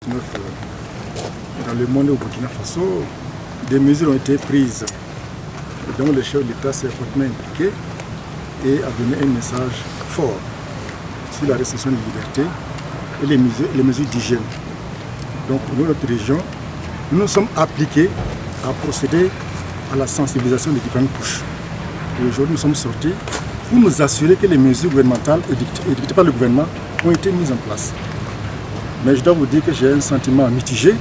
Dans le monde au Burkina Faso, des mesures ont été prises dont le chef de l'État s'est fortement impliqué et a donné un message fort sur la restriction de liberté et les mesures d'hygiène. Donc pour notre région, nous nous sommes appliqués à procéder à la sensibilisation des différentes couches. Et aujourd'hui, nous sommes sortis pour nous assurer que les mesures gouvernementales édictées par le gouvernement ont été mises en place. Mais je dois vous dire que j'ai un sentiment mitigé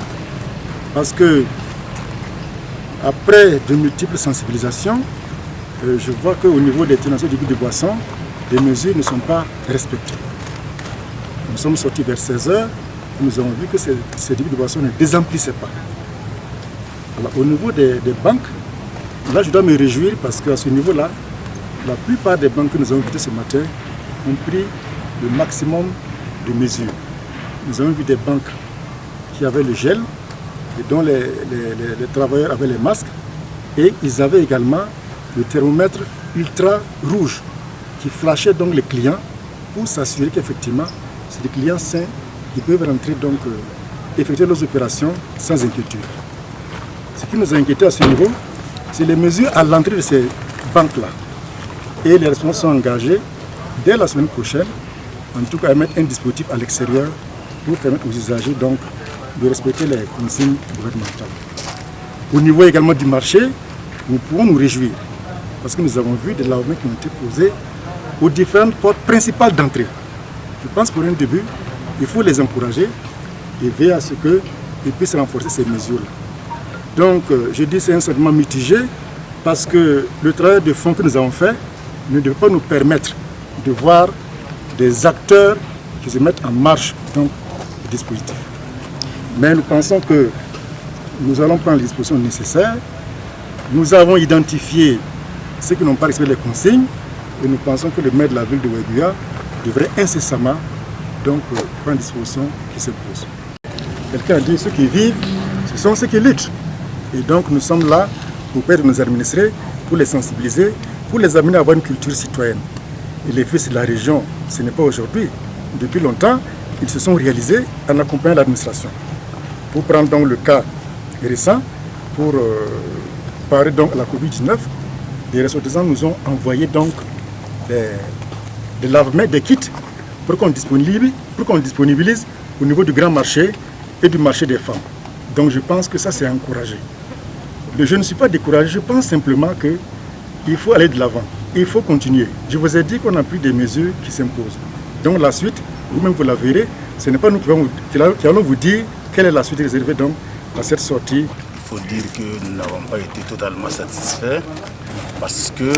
parce que après de multiples sensibilisations, je vois qu'au niveau des tenanciers du de boissons, les mesures ne sont pas respectées. Nous sommes sortis vers 16h et nous avons vu que ces débits de boissons ne désemplissaient pas. Alors, au niveau des banques, là je dois me réjouir parce qu'à ce niveau-là, la plupart des banques que nous avons visitées ce matin ont pris le maximum de mesures. Nous avons vu des banques qui avaient le gel et dont les travailleurs avaient les masques et ils avaient également le thermomètre ultra rouge qui flashait donc les clients pour s'assurer qu'effectivement c'est des clients sains qui peuvent rentrer donc effectuer leurs opérations sans inquiétude. Ce qui nous a inquiété à ce niveau, c'est les mesures à l'entrée de ces banques-là. Et les responsables sont engagés dès la semaine prochaine, en tout cas à mettre un dispositif à l'extérieur pour permettre aux usagers donc de respecter les consignes gouvernementales. Au niveau également du marché, nous pouvons nous réjouir parce que nous avons vu des lavements qui ont été posés aux différentes portes principales d'entrée. Je pense pour un début, il faut les encourager et veiller à ce qu'ils puissent renforcer ces mesures-là. Donc je dis que c'est un sentiment mitigé parce que le travail de fond que nous avons fait ne doit pas nous permettre de voir des acteurs qui se mettent en marche donc, du dispositif. Mais nous pensons que nous allons prendre les dispositions nécessaires. Nous avons identifié ceux qui n'ont pas respecté les consignes et nous pensons que le maire de la ville de Ouéguia devrait incessamment donc, prendre les dispositions qui s'imposent. Quelqu'un a dit ceux qui vivent, ce sont ceux qui luttent. Et donc nous sommes là pour permettre nos administrés, pour les sensibiliser, pour les amener à avoir une culture citoyenne. Et les fils de la région, ce n'est pas aujourd'hui. Depuis longtemps, ils se sont réalisés en accompagnant l'administration. Pour prendre donc le cas récent, pour parer donc à la Covid-19, les ressortissants nous ont envoyé donc des lavements, des kits pour qu'on disponibilise au niveau du grand marché et du marché des femmes. Donc je pense que ça c'est encouragé. Je ne suis pas découragé, je pense simplement qu'il faut aller de l'avant, il faut continuer. Je vous ai dit qu'on a pris des mesures qui s'imposent. Donc la suite, vous-même vous la verrez, ce n'est pas nous qui allons vous dire quelle est la suite réservée donc à cette sortie. Il faut dire que nous n'avons pas été totalement satisfaits parce que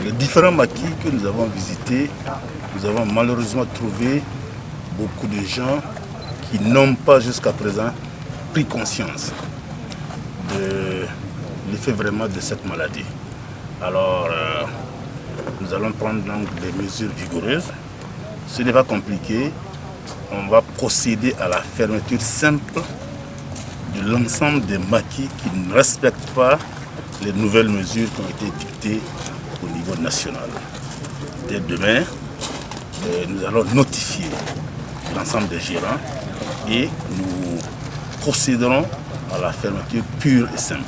les différents maquis que nous avons visités, nous avons malheureusement trouvé beaucoup de gens qui n'ont pas jusqu'à présent pris conscience de l'effet vraiment de cette maladie. Alors, nous allons prendre donc des mesures vigoureuses. Ce n'est pas compliqué. On va procéder à la fermeture simple de l'ensemble des maquis qui ne respectent pas les nouvelles mesures qui ont été dictées au niveau national. Dès demain, nous allons notifier l'ensemble des gérants et nous procéderons à la fermeture pure et simple.